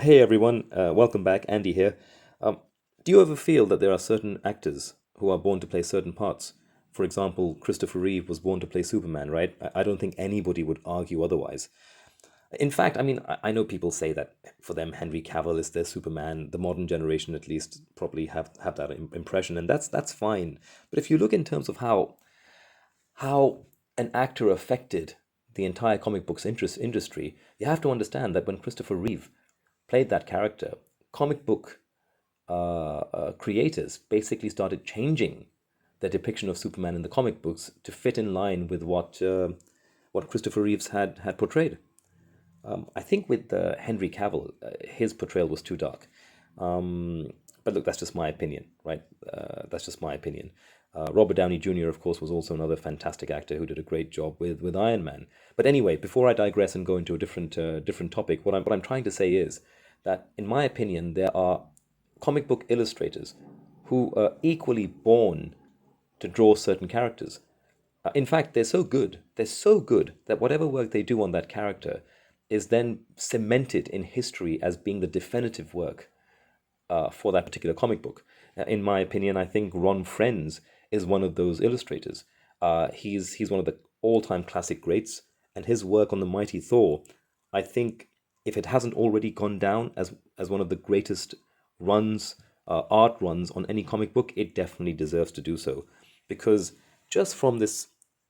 Hey everyone, welcome back. Andy here. Do you ever feel that there are certain actors who are born to play certain parts? For example, Christopher Reeve was born to play Superman, right? I don't think anybody would argue otherwise. In fact, I know people say that for them, Henry Cavill is their Superman. The modern generation, at least, probably have that impression, and that's fine. But if you look in terms of how an actor affected the entire comic books industry, you have to understand that when Christopher Reeve played that character, comic book creators basically started changing the depiction of Superman in the comic books to fit in line with what Christopher Reeves had portrayed. I think with Henry Cavill, his portrayal was too dark. But look, that's just my opinion, right? That's just my opinion. Robert Downey Jr., of course, was also another fantastic actor who did a great job with Iron Man. But anyway, before I digress and go into a different topic, what I'm trying to say is that, in my opinion, there are comic book illustrators who are equally born to draw certain characters. In fact, they're so good that whatever work they do on that character is then cemented in history as being the definitive work for that particular comic book. In my opinion, I think Ron Frenz is one of those illustrators. He's one of the all-time classic greats, and his work on the Mighty Thor, I think, if it hasn't already gone down as one of the greatest runs, art runs on any comic book, it definitely deserves to do so, because just from this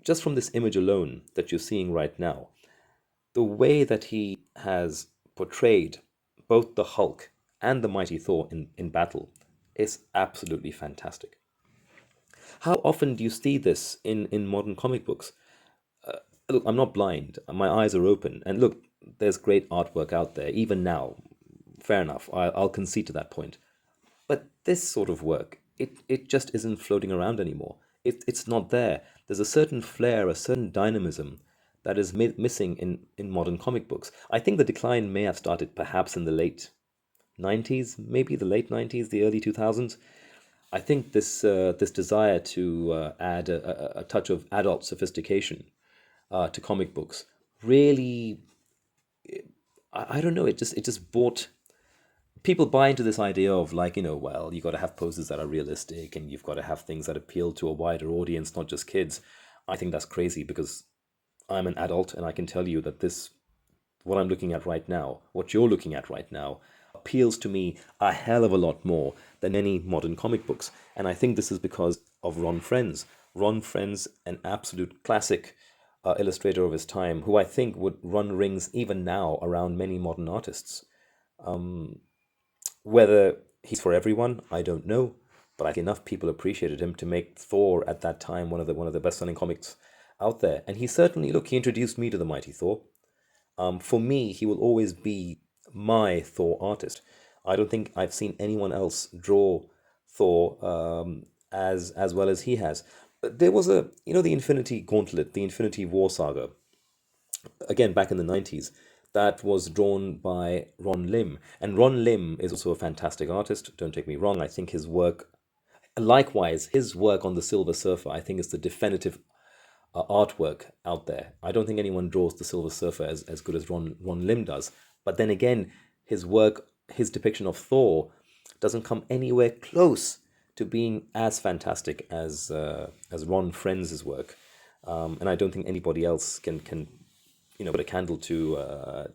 just from this image alone that you're seeing right now, the way that he has portrayed both the Hulk and the Mighty Thor in battle is absolutely fantastic. How often do you see this in modern comic books? Look, I'm not blind. My eyes are open. And look, there's great artwork out there, even now. Fair enough. I'll concede to that point. But this sort of work, it just isn't floating around anymore. It's not there. There's a certain flair, a certain dynamism that is missing in modern comic books. I think the decline may have started perhaps in the late 90s, maybe the late 90s, the early 2000s. I think this desire to add a touch of adult sophistication to comic books really, I don't know, it just brought people buy into this idea of, like, well, you got to have poses that are realistic and you've got to have things that appeal to a wider audience, not just kids. I think that's crazy because I'm an adult and I can tell you that what I'm looking at right now, what you're looking at right now, appeals to me a hell of a lot more than any modern comic books. And I think this is because of Ron Frenz. Ron Frenz, an absolute classic illustrator of his time, who I think would run rings even now around many modern artists. Whether he's for everyone, I don't know, but I think enough people appreciated him to make Thor at that time one of the best-selling comics out there. And he certainly, look, he introduced me to the Mighty Thor. For me, he will always be my Thor artist. I don't think I've seen anyone else draw Thor as well as he has. But there was the Infinity Gauntlet, the Infinity War saga, again back in the 90s, that was drawn by Ron Lim. And Ron Lim is also a fantastic artist, don't take me wrong. I think his work, likewise, his work on the Silver Surfer, I think is the definitive artwork out there. I don't think anyone draws the Silver Surfer as good as Ron Lim does. But then again, his work, his depiction of Thor, doesn't come anywhere close to being as fantastic as Ron Frenz's work. And I don't think anybody else can put a candle to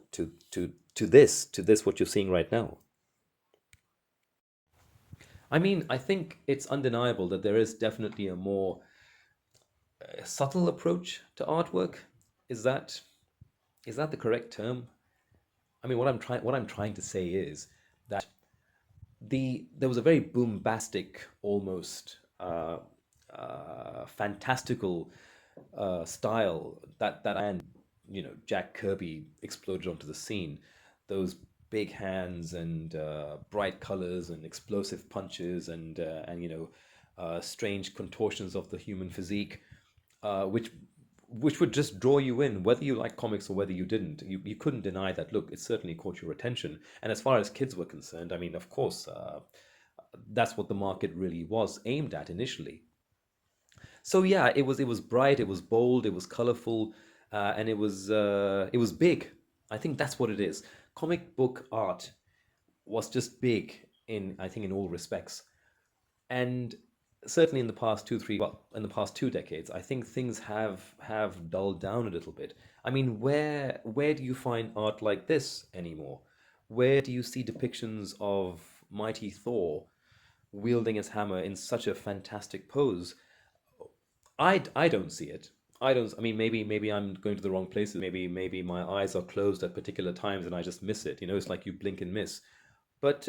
this what you're seeing right now. I mean, I think it's undeniable that there is definitely a more subtle approach to artwork. Is that is that the correct term? I mean, what I'm trying to say is that there was a very bombastic, almost fantastical style that and Jack Kirby exploded onto the scene. Those big hands and bright colors and explosive punches and strange contortions of the human physique, which would just draw you in, whether you like comics or whether you didn't. You couldn't deny that. Look, it certainly caught your attention. And as far as kids were concerned, I mean, of course, that's what the market really was aimed at initially. So yeah, it was bright, it was bold, it was colorful, and it was big. I think that's what it is. Comic book art, was just big in, I think, in all respects. And certainly in the past two, three, well, in the past 2 decades, I think things have dulled down a little bit. I mean, where do you find art like this anymore? Where do you see depictions of mighty Thor wielding his hammer in such a fantastic pose? I don't see it. I don't. I mean, maybe I'm going to the wrong places. Maybe my eyes are closed at particular times and I just miss it. You know, it's like you blink and miss. But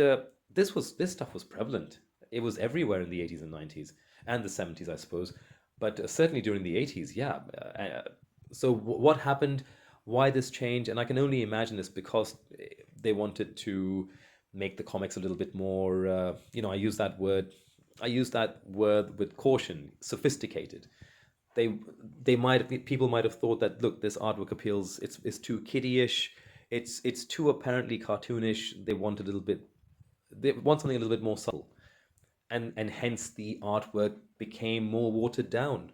this stuff was prevalent. It was everywhere in the 80s and 90s and the 70s, I suppose. But certainly during the 80s, yeah. So what happened? Why this change? And I can only imagine this because they wanted to make the comics a little bit more. I use that word. I use that word with caution. Sophisticated. They people might have thought that, look, this artwork appeals. It's too kiddie-ish. It's too apparently cartoonish. They want something a little bit more subtle, and hence the artwork became more watered down.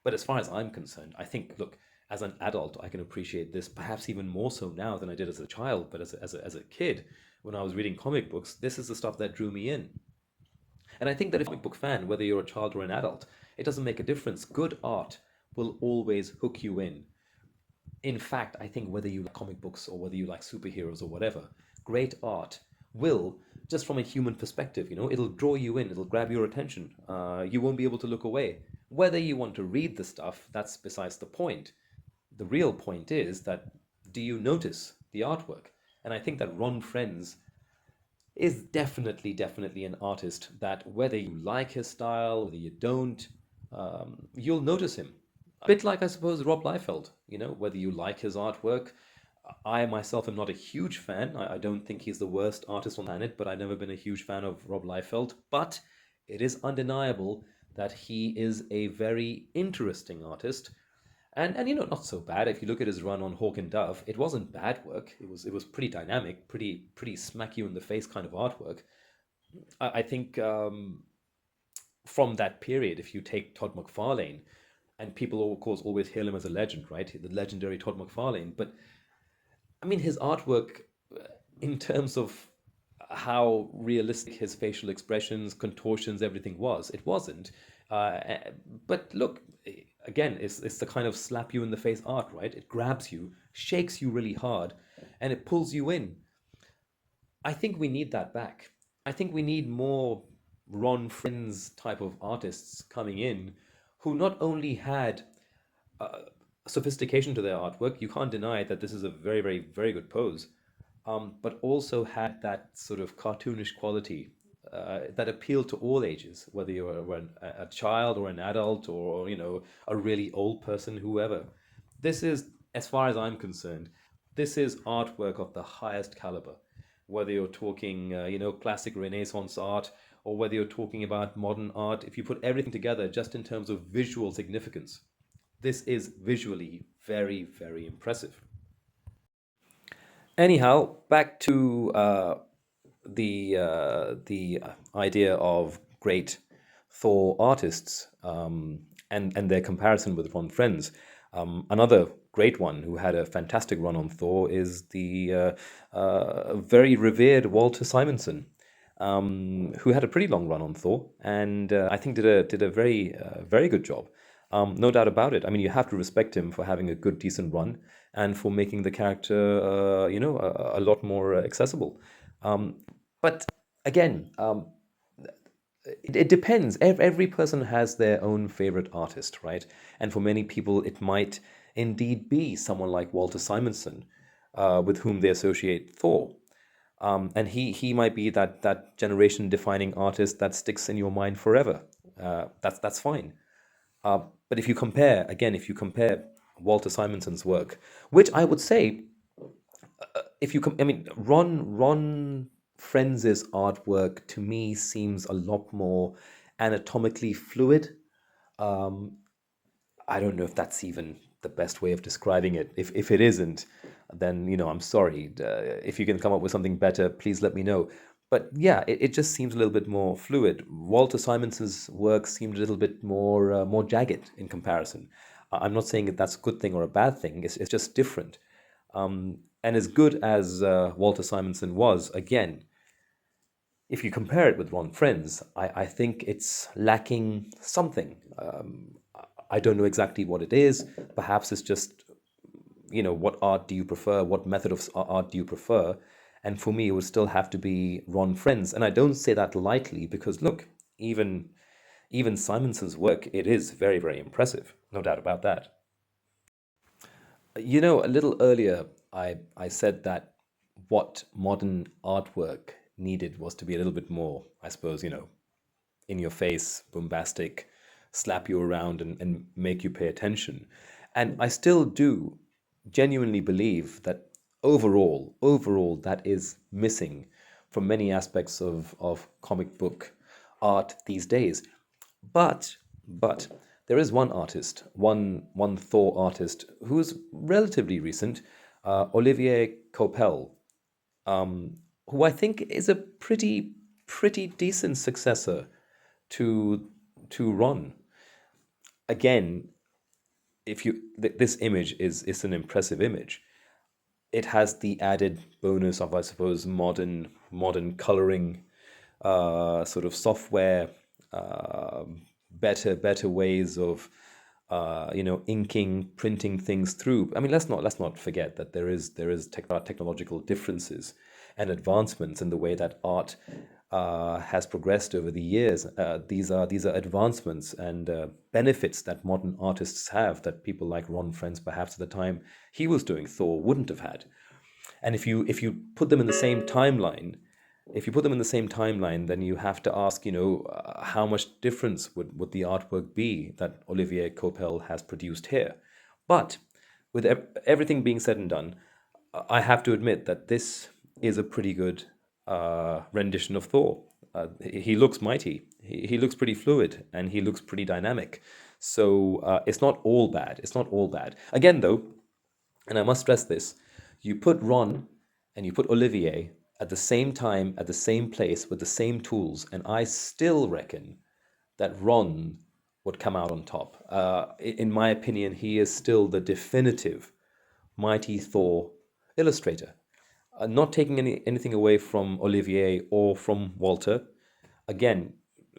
But as far as I'm concerned, I think, look, as an adult, I can appreciate this perhaps even more so now than I did as a child. But as a kid, when I was reading comic books, this is the stuff that drew me in. And I think that if you're a comic book fan, whether you're a child or an adult, it doesn't make a difference. Good art will always hook you in. In fact, I think whether you like comic books or whether you like superheroes or whatever, great art will, just from a human perspective, it'll draw you in, it'll grab your attention. You won't be able to look away. Whether you want to read the stuff, that's besides the point. The real point is that, do you notice the artwork? And I think that Ron Frenz is definitely an artist that, whether you like his style, whether you don't, you'll notice him. A bit like, I suppose, Rob Liefeld, whether you like his artwork. I myself am not a huge fan. I don't think he's the worst artist on the planet, but I've never been a huge fan of Rob Liefeld. But it is undeniable that he is a very interesting artist. And not so bad. If you look at his run on Hawk and Dove, it wasn't bad work. It was pretty dynamic, pretty smack you in the face kind of artwork. I think from that period, if you take Todd McFarlane, and people, of course, always hail him as a legend, right? The legendary Todd McFarlane. But I mean, his artwork, in terms of how realistic his facial expressions, contortions, everything was, it wasn't. But look, again, it's the kind of slap you in the face art, right? It grabs you, shakes you really hard, and it pulls you in. I think we need that back. I think we need more Ron Frenz type of artists coming in who not only had uh, sophistication to their artwork. You can't deny that this is a very, very, very good pose, but also had that sort of cartoonish quality that appealed to all ages, whether you're a child or an adult or a really old person, whoever. This is, as far as I'm concerned, this is artwork of the highest caliber. Whether you're talking, classic Renaissance art, or whether you're talking about modern art, if you put everything together just in terms of visual significance, this is visually very, very impressive. Anyhow, back to the idea of great Thor artists, and their comparison with Ron Frenz. Another great one who had a fantastic run on Thor is the very revered Walter Simonson, who had a pretty long run on Thor, and I think did a very good job. No doubt about it. I mean, you have to respect him for having a good, decent run and for making the character, a lot more accessible. But again, it depends. Every person has their own favorite artist, right? And for many people, it might indeed be someone like Walter Simonson, with whom they associate Thor. And he might be that generation defining artist that sticks in your mind forever. That's fine. But if you compare Walter Simonson's work, which I would say, I mean, Ron Frenz's artwork to me seems a lot more anatomically fluid. Um, I don't know if that's even the best way of describing it. If it isn't, then I'm sorry. If you can come up with something better, please let me know. But yeah, it just seems a little bit more fluid. Walter Simonson's work seemed a little bit more jagged in comparison. I'm not saying that that's a good thing or a bad thing. It's just different. And as good as Walter Simonson was, again, if you compare it with Ron Frenz, I think it's lacking something. I don't know exactly what it is. Perhaps it's just, what art do you prefer? What method of art do you prefer? And for me, it would still have to be Ron Frenz. And I don't say that lightly because, look, even Simonson's work, it is very, very impressive. No doubt about that. A little earlier, I said that what modern artwork needed was to be a little bit more, I suppose, in your face, bombastic, slap you around and make you pay attention. And I still do genuinely believe that overall, that is missing from many aspects of comic book art these days. But there is one artist, one Thor artist who's relatively recent, Olivier Coipel, who I think is a pretty decent successor to Ron. Again, if you this image is an impressive image. It has the added bonus of, I suppose, modern coloring, sort of software, uh, better ways of inking, printing things through. I mean, let's not forget that there is technological differences and advancements in the way that art has progressed over the years. These are advancements and benefits that modern artists have that people like Ron Frenz, perhaps at the time he was doing Thor, wouldn't have had. And if you put them in the same timeline, then you have to ask, how much difference would the artwork be that Olivier Coipel has produced here? But with everything being said and done, I have to admit that this is a pretty good rendition of Thor. He looks mighty. He looks pretty fluid, and he looks pretty dynamic. So it's not all bad. It's not all bad. Again, though, and I must stress this, you put Ron and you put Olivier at the same time, at the same place, with the same tools, and I still reckon that Ron would come out on top. In my opinion, he is still the definitive Mighty Thor illustrator. Not taking anything away from Olivier or from Walter. Again,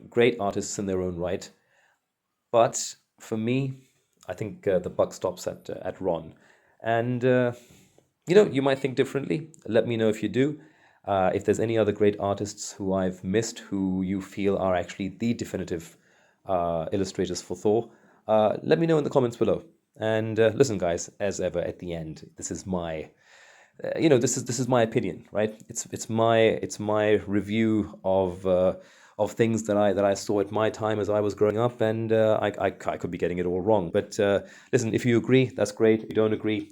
great artists in their own right. But for me, I think the buck stops at Ron. And, you might think differently. Let me know if you do. If there's any other great artists who I've missed who you feel are actually the definitive illustrators for Thor, let me know in the comments below. And listen, guys, as ever, at the end, this is my this is my opinion, right? It's my review of things that I saw at my time as I was growing up, and I could be getting it all wrong. But listen, if you agree, that's great. If you don't agree,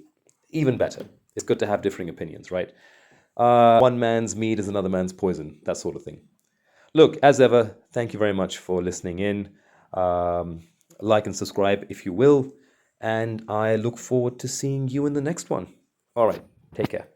even better. It's good to have differing opinions, right? One man's meat is another man's poison, that sort of thing. Look, as ever, thank you very much for listening in. Like and subscribe if you will, and I look forward to seeing you in the next one. All right, take care.